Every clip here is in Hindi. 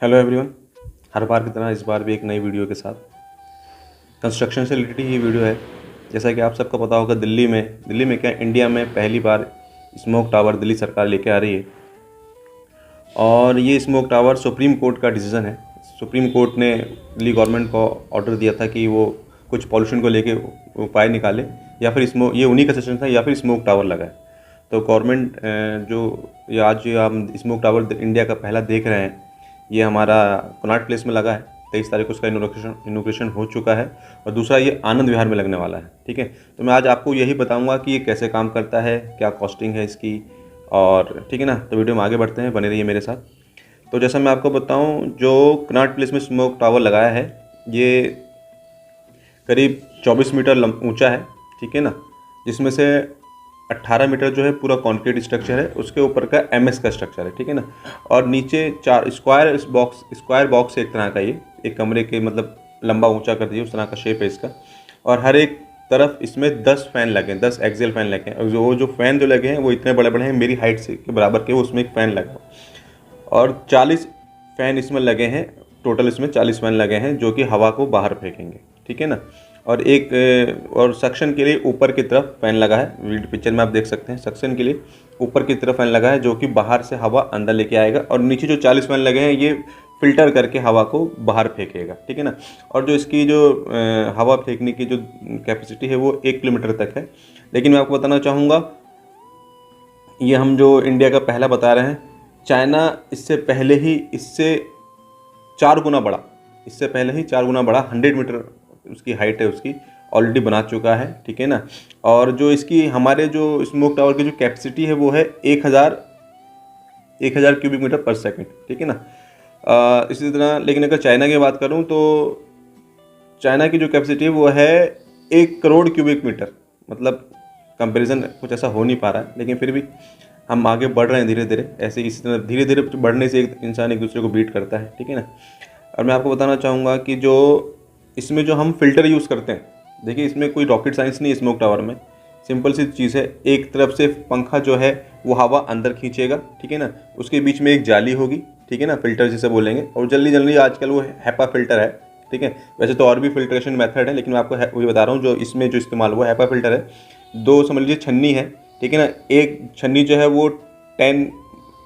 Hello everyone. हर बार की तरह इस बार भी एक नई वीडियो के साथ कंस्ट्रक्शन से रिलेटेड ही वीडियो है। जैसा कि आप सबको पता होगा, दिल्ली में क्या इंडिया में पहली बार स्मोक टावर दिल्ली सरकार लेके आ रही है। और ये स्मोक टावर सुप्रीम कोर्ट का डिसीज़न है। सुप्रीम कोर्ट ने दिल्ली गवर्नमेंट को ऑर्डर दिया था कि वो कुछ पॉल्यूशन को लेके उपाय निकाले, या फिर ये उन्हीं का सजेशन था, या फिर स्मोक टावर लगाए। तो गवर्नमेंट आज जो हम स्मोक टावर इंडिया का पहला देख रहे हैं, ये हमारा कनॉट प्लेस में लगा है। 23 तारीख को उसका इनॉग्रेशन हो चुका है। और दूसरा ये आनंद विहार में लगने वाला है। ठीक है, तो मैं आज आपको यही बताऊंगा कि ये कैसे काम करता है, क्या कॉस्टिंग है इसकी, और ठीक है ना। तो वीडियो में आगे बढ़ते हैं, बने रहिए मेरे साथ। तो जैसा मैं आपको बताऊं, जो कनॉट प्लेस में स्मोक टावर लगाया है, ये करीब 24 मीटर ऊंचा है। ठीक है ना, जिसमें से 18 मीटर जो है पूरा कॉन्क्रीट स्ट्रक्चर है, उसके ऊपर का एमएस का स्ट्रक्चर है। ठीक है ना, और नीचे 4 स्क्वायर बॉक्स एक तरह का, ये एक कमरे के मतलब लंबा ऊंचा कर दिया, उस तरह का शेप है इसका। और हर एक तरफ इसमें 10 फैन लगे हैं, 10 एक्सेल फैन लगे हैं। और जो फैन जो लगे हैं वो इतने बड़े बड़े हैं, मेरी हाइट से के बराबर के, उसमें एक फ़ैन लगा। और 40 फैन इसमें लगे हैं, टोटल इसमें 40 फैन लगे हैं जो कि हवा को बाहर फेंकेंगे। ठीक है ना, और और सक्शन के लिए ऊपर की तरफ फैन लगा है। वीडियो पिक्चर में आप देख सकते हैं, सक्शन के लिए ऊपर की तरफ फैन लगा है जो कि बाहर से हवा अंदर लेके आएगा। और नीचे जो 40 फैन लगे हैं, ये फिल्टर करके हवा को बाहर फेंकेगा। ठीक है ना, और जो इसकी जो हवा फेंकने की जो कैपेसिटी है वो 1 किलोमीटर तक है। लेकिन मैं आपको बताना चाहूँगा, ये हम जो इंडिया का पहला बता रहे हैं, चाइना इससे पहले ही इससे 4 गुना बड़ा, 100 मीटर उसकी हाइट है, उसकी ऑलरेडी बना चुका है। ठीक है ना, और जो इसकी हमारे जो स्मोक टावर की जो कैपेसिटी है वो है 1000 क्यूबिक मीटर पर सेकंड। ठीक है ना, इसी तरह लेकिन अगर चाइना की बात करूं तो चाइना की जो कैपेसिटी है वो है 1 करोड़ क्यूबिक मीटर। मतलब कंपैरिजन कुछ ऐसा हो नहीं पा रहा है, लेकिन फिर भी हम आगे बढ़ रहे हैं धीरे धीरे। ऐसे इसी तरह धीरे धीरे बढ़ने से एक इंसान एक दूसरे को बीट करता है। ठीक है ना, और मैं आपको बताना चाहूँगा कि जो इसमें जो हम फ़िल्टर यूज़ करते हैं, देखिए इसमें कोई रॉकेट साइंस नहीं है। स्मोक टावर में सिंपल सी चीज़ है, एक तरफ से पंखा जो है वो हवा अंदर खींचेगा। ठीक है ना, उसके बीच में एक जाली होगी। ठीक है ना, फिल्टर जिसे बोलेंगे। और जल्दी आजकल वो हैपा फिल्टर है। ठीक है, वैसे तो और भी फिल्ट्रेशन मेथड है, लेकिन मैं आपको वही बता रहा हूँ जो इसमें जो इस्तेमाल हुआ हैपा फिल्टर है। 2 समझ लीजिए छन्नी है। ठीक है ना, एक छन्नी जो है वो 10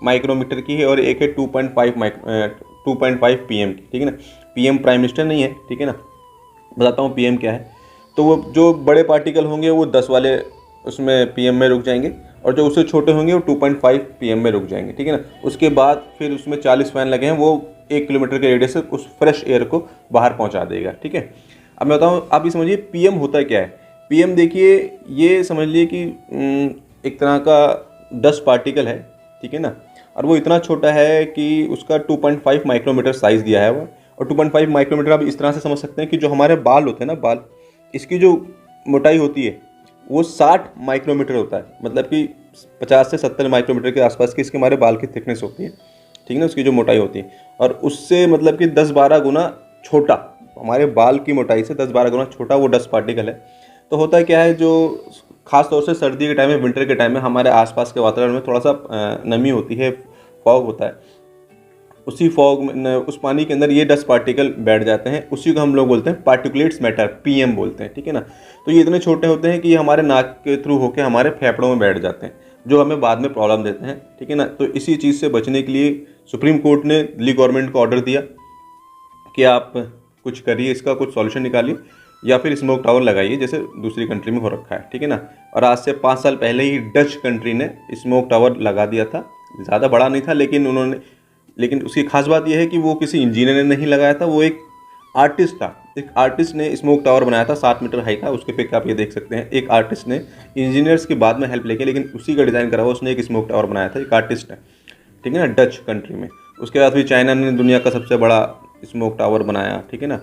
माइक्रोमीटर की है, और एक है 2.5 पीएम की। ठीक है ना, पीएम प्राइम मिनिस्टर नहीं है। ठीक है ना, बताता हूँ पीएम क्या है। तो वो जो बड़े पार्टिकल होंगे वो 10 वाले उसमें पीएम में रुक जाएंगे, और जो उससे छोटे होंगे वो 2.5 पीएम में रुक जाएंगे। ठीक है ना, उसके बाद फिर उसमें 40 फैन लगे हैं, वो 1 किलोमीटर के रेडियस से उस फ्रेश एयर को बाहर पहुंचा देगा। ठीक है, अब मैं बताऊँ, आप ये समझिए पीएम होता क्या है। पीएम देखिए, ये समझ लिए कि एक तरह का डस्ट पार्टिकल है। ठीक है ना, और वो इतना छोटा है कि उसका 2.5 माइक्रोमीटर साइज़ दिया है वो। और 2.5 माइक्रोमीटर आप इस तरह से समझ सकते हैं कि जो हमारे बाल होते हैं ना, बाल, इसकी जो मोटाई होती है वो 60 माइक्रोमीटर होता है। मतलब कि 50 से 70 माइक्रोमीटर के आसपास की इसके हमारे बाल की थिकनेस होती है। ठीक है ना, उसकी जो मोटाई होती है, और उससे मतलब कि 10-12 गुना छोटा, हमारे बाल की मोटाई से 10-12 गुना छोटा वो डस्ट पार्टिकल है। तो होता क्या है, जो ख़ास तौर से सर्दी के टाइम में, विंटर के टाइम में हमारे आसपास के वातावरण में थोड़ा सा नमी होती है, फॉग होता है। उसी फॉग में, उस पानी के अंदर ये डस्ट पार्टिकल बैठ जाते हैं। उसी को हम लोग बोलते हैं पार्टिकुलेट्स मैटर, पीएम बोलते हैं। ठीक है ना, तो ये इतने छोटे होते हैं कि ये हमारे नाक के थ्रू होकर हमारे फेफड़ों में बैठ जाते हैं, जो हमें बाद में प्रॉब्लम देते हैं। ठीक है ना, तो इसी चीज़ से बचने के लिए सुप्रीम कोर्ट ने दिल्ली गवर्नमेंट को ऑर्डर दिया कि आप कुछ करिए, इसका कुछ सॉल्यूशन निकालिए, या फिर स्मोक टावर लगाइए जैसे दूसरी कंट्री में हो रखा है। ठीक है ना, और आज से 5 साल पहले ही डच कंट्री ने स्मोक टावर लगा दिया था। ज़्यादा बड़ा नहीं था, लेकिन उसकी खास बात यह है कि वो किसी इंजीनियर ने नहीं लगाया था, वो एक आर्टिस्ट था। एक आर्टिस्ट ने स्मोक टावर बनाया था, 7 मीटर हाई का। उसके पिक आप ये देख सकते हैं, एक आर्टिस्ट ने, इंजीनियर्स की बाद में हेल्प लेके, लेकिन उसी का डिज़ाइन करा हुआ उसने एक स्मोक टावर बनाया था, एक आर्टिस्ट है। ठीक है ना, डच कंट्री में। उसके बाद फिर चाइना ने दुनिया का सबसे बड़ा स्मोक टावर बनाया। ठीक है ना,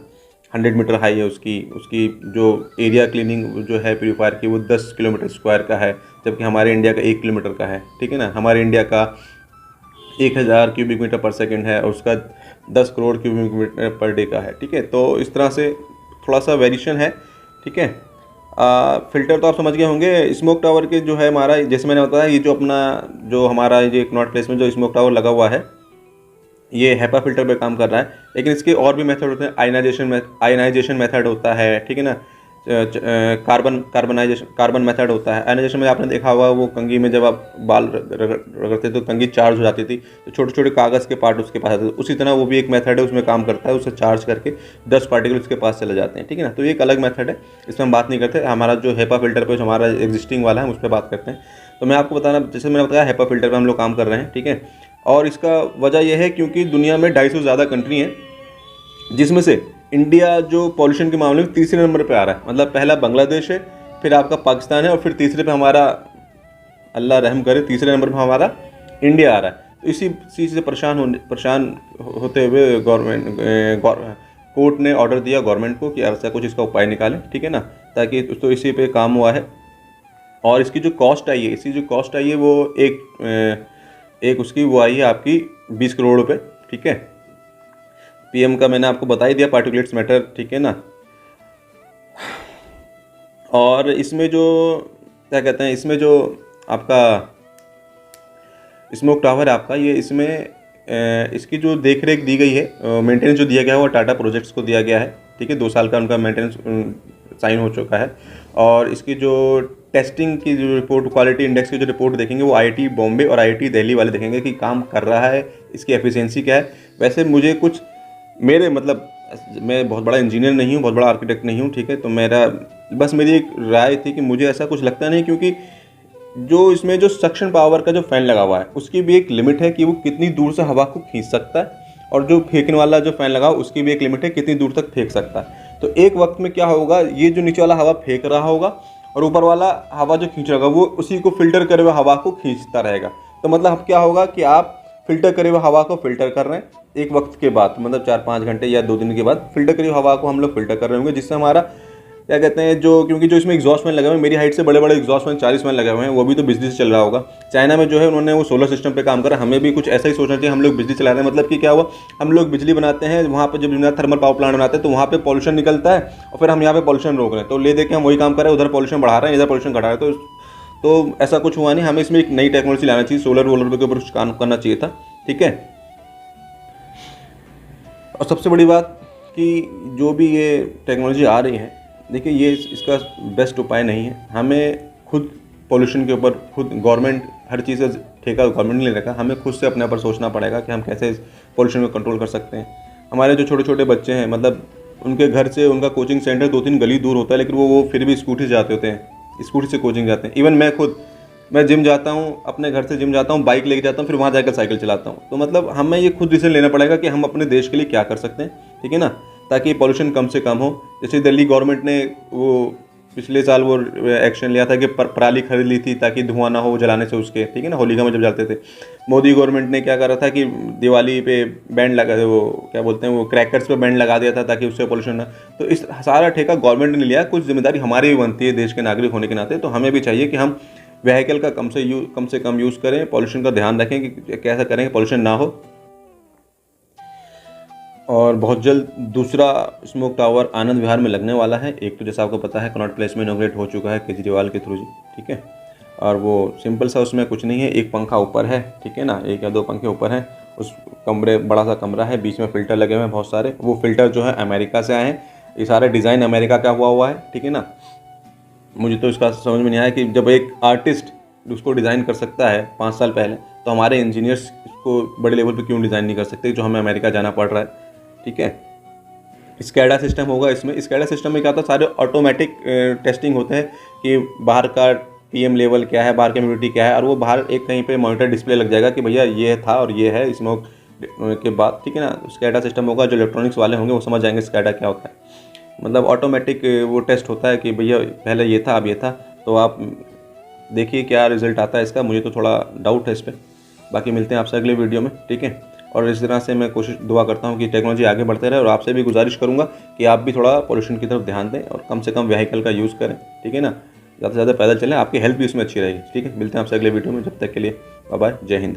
100 मीटर हाई है उसकी जो एरिया क्लीनिंग जो है प्यूरीफायर की, वो 10 किलोमीटर स्क्वायर का है, जबकि हमारे इंडिया का 1 किलोमीटर का है। ठीक है ना, हमारे इंडिया का 1000 क्यूबिक मीटर पर सेकंड है, और उसका 10 crore cubic metre per day का है। ठीक है, तो इस तरह से थोड़ा सा वेरिएशन है। ठीक है, फ़िल्टर तो आप समझ गए होंगे। स्मोक टावर के जो है हमारा, जैसे मैंने बताया, ये जो हमारा ये कनॉट प्लेस में जो स्मोक टावर लगा हुआ है, ये हेपा फिल्टर पे काम कर रहा है, लेकिन इसके और भी मेथड होते हैं। आयनाइजेशन मेथड होता है, ठीक है ना। कार्बन मेथड होता है। आयनाइजेशन में आपने देखा होगा, वो कंघी में जब आप बाल रगड़ते तो कंघी चार्ज हो जाती थी, तो छोटे छोटे कागज़ के पार्ट उसके पास आते थे। उसी तरह वो भी एक मेथड है, उसमें काम करता है। उसे चार्ज करके 10 पार्टिकल उसके पास चले जाते हैं, ठीक है ना। तो ये एक अलग मेथड है, इसमें हम बात नहीं करते। हमारा जो हेपा फिल्टर पे जो हमारा एग्जिस्टिंग वाला है उस पर बात करते हैं। तो मैं आपको बताना, जैसे मैंने बताया, हेपा फिल्टर पर हम लोग काम कर रहे हैं, ठीक है। और इसका वजह यह है क्योंकि दुनिया में 250 से ज़्यादा कंट्री हैं, जिसमें से इंडिया जो पॉल्यूशन के मामले में तीसरे नंबर पे आ रहा है। मतलब पहला बांग्लादेश है, फिर आपका पाकिस्तान है, और फिर तीसरे पे हमारा, अल्लाह रहम करे, तीसरे नंबर पे हमारा इंडिया आ रहा है। तो इसी चीज़ से परेशान होते हुए कोर्ट ने ऑर्डर दिया गवर्नमेंट को कि ऐसा कुछ इसका उपाय निकालें, ठीक है ना। ताकि तो इसी पे काम हुआ है। और इसकी जो कॉस्ट आई है, इसकी जो कॉस्ट आई है वो एक उसकी वो आई है आपकी 20 करोड़ रुपए, ठीक है। पीएम का मैंने आपको बता ही दिया, पार्टिकुलेट्स मैटर, ठीक है ना। और इसमें जो क्या कहते हैं, इसमें जो आपका स्मोक टावर है आपका, ये इसमें इसकी जो देख रेख दी गई है, मेंटेनेंस जो दिया गया है वो टाटा प्रोजेक्ट्स को दिया गया है, ठीक है। 2 साल का उनका मेंटेनेंस साइन हो चुका है। और इसकी जो टेस्टिंग की जो रिपोर्ट, क्वालिटी इंडेक्स की जो रिपोर्ट देखेंगे, वो आईआईटी बॉम्बे और आईआईटी दिल्ली वाले देखेंगे कि काम कर रहा है, इसकी एफिशिएंसी क्या है। वैसे मुझे कुछ मेरे मतलब, मैं बहुत बड़ा इंजीनियर नहीं हूँ, बहुत बड़ा आर्किटेक्ट नहीं हूँ, ठीक है। तो मेरी एक राय थी कि मुझे ऐसा कुछ लगता नहीं, क्योंकि जो इसमें जो सक्शन पावर का जो फैन लगा हुआ है उसकी भी एक लिमिट है कि वो कितनी दूर से हवा को खींच सकता है, और जो फेंकने वाला जो फैन लगा उसकी भी एक लिमिट है कितनी दूर तक फेंक सकता है। तो एक वक्त में क्या होगा, ये जो नीचे वाला हवा फेंक रहा होगा और ऊपर वाला हवा जो खींच रहा होगा वो उसी को फिल्टर करे हुए हवा को खींचता रहेगा। तो मतलब क्या होगा कि आप फिल्टर करे हुए हवा को फिल्टर कर रहे हैं, एक वक्त के बाद, मतलब 4-5 घंटे या 2 दिन के बाद फिल्टर करी हुई हवा को हम लोग फिल्टर कर रहे होंगे, जिससे हमारा क्या कहते हैं, क्योंकि जो इसमें एग्जॉस्ट फैन लगे हुए हैं, मेरी हाइट से बड़े बड़े एग्जॉस्ट फैन 40 फैन लगे हुए हैं, वो भी तो बिजली से चल रहा होगा। चाइना में जो है उन्होंने वो सोलर सिस्टम पे काम करा, हमें भी कुछ ऐसा ही सोचना चाहिए। हम लोग बिजली चला रहे हैं, मतलब कि क्या हुआ, हम लोग बिजली बनाते हैं, वहाँ पर जब थर्मल पावर प्लांट बनाते हैं तो वहाँ पे पॉल्यूशन निकलता है, और फिर हम यहाँ पे पॉल्यूशन रोक रहे हैं। तो ले दे के हम वही काम कर रहे हैं, उधर पॉल्यूशन बढ़ा रहे हैं, इधर पॉल्यूशन घटा रहे हैं। तो ऐसा कुछ हुआ नहीं। हमें इसमें एक नई टेक्नोलॉजी लाना चाहिए, सोलर वोलर के ऊपर कुछ काम करना चाहिए था, ठीक है। और सबसे बड़ी बात कि जो भी ये टेक्नोलॉजी आ रही है, देखिए ये इसका बेस्ट उपाय नहीं है। हमें खुद पॉल्यूशन के ऊपर खुद गवर्नमेंट हर चीज़ का ठेका गवर्नमेंट ने ले रखा, हमें खुद से अपने ऊपर सोचना पड़ेगा कि हम कैसे पॉल्यूशन को कंट्रोल कर सकते हैं। हमारे जो छोटे छोटे बच्चे हैं, मतलब उनके घर से उनका कोचिंग सेंटर 2-3 गली दूर होता है, लेकिन वो फिर भी स्कूटी से जाते होते हैं, स्कूटी से कोचिंग जाते हैं। इवन मैं जिम जाता हूँ, अपने घर से जिम जाता हूँ, बाइक लेके जाता हूँ, फिर वहाँ जाकर साइकिल चलाता हूँ। तो मतलब हमें ये खुद डिसीजन लेना पड़ेगा कि हम अपने देश के लिए क्या कर सकते हैं, ठीक है ना, ताकि पॉल्यूशन कम से कम हो। जैसे दिल्ली गवर्नमेंट ने वो पिछले साल वो एक्शन लिया था कि पराली खरीद ली थी ताकि धुआं ना हो जलाने से उसके, ठीक है ना, होलिका में जब जलाते थे। मोदी गवर्नमेंट ने क्या करा था कि दिवाली पे बैंड लगा, वो क्या बोलते हैं, वो क्रैकर्स पे बैंड लगा दिया था ताकि उससे पॉल्यूशन ना। तो इस सारा ठेका गवर्नमेंट ने लिया। कुछ जिम्मेदारी हमारी भी बनती है देश के नागरिक होने के नाते। तो हमें भी चाहिए कि हम व्हीकल का कम से कम यूज़ करें, पॉल्यूशन का ध्यान रखें कि कैसा करें कि पॉल्यूशन ना हो। और बहुत जल्द दूसरा स्मोक टावर आनंद विहार में लगने वाला है। एक तो जैसा आपको पता है कनॉट प्लेस में इनॉग्रेट हो चुका है केजरीवाल के थ्रू जी, ठीक है। और वो सिंपल सा, उसमें कुछ नहीं है, एक पंखा ऊपर है, ठीक है ना, 1 या 2 पंखे ऊपर हैं। उस कमरे, बड़ा सा कमरा है, बीच में फ़िल्टर लगे हुए हैं बहुत सारे। वो फ़िल्टर जो है अमेरिका से आए हैं, ये सारा डिज़ाइन अमेरिका का हुआ है, ठीक है ना। मुझे तो इसका समझ में नहीं आया कि जब एक आर्टिस्ट उसको डिज़ाइन कर सकता है 5 साल पहले, तो हमारे इंजीनियर्स इसको बड़े लेवल पे क्यों डिज़ाइन नहीं कर सकते, जो हमें अमेरिका जाना पड़ रहा है, ठीक है। स्कैडा सिस्टम होगा इसमें। स्कैडा सिस्टम में क्या होता है, सारे ऑटोमेटिक टेस्टिंग होते हैं कि बाहर का पीएम लेवल क्या है, बाहर की ह्यूमिडिटी क्या है, और वो बाहर एक कहीं पे मॉनिटर डिस्प्ले लग जाएगा कि भैया ये था और ये है स्मोक के बाद, ठीक है ना। स्कैडा सिस्टम होगा, जो इलेक्ट्रॉनिक्स वाले होंगे वो समझ जाएंगे स्कैडा क्या होता है। मतलब ऑटोमेटिक वो टेस्ट होता है कि भैया पहले ये था अब ये था। तो आप देखिए क्या रिजल्ट आता है इसका। मुझे तो थोड़ा डाउट है इस पर। बाकी मिलते हैं आपसे अगले वीडियो में, ठीक है। और इस तरह से मैं दुआ करता हूँ कि टेक्नोलॉजी आगे बढ़ते रहे, और आपसे भी गुजारिश करूँगा कि आप भी थोड़ा पॉल्यूशन की तरफ ध्यान दें और कम से कम व्हीकल का यूज़ करें, ठीक है ना। ज़्यादा से ज़्यादा पैदल चलें, आपकी हेल्थ भी उसमें अच्छी रहेगी, ठीक है। मिलते हैं आपसे अगले वीडियो में, जब तक के लिए बाय बाय, जय हिंद।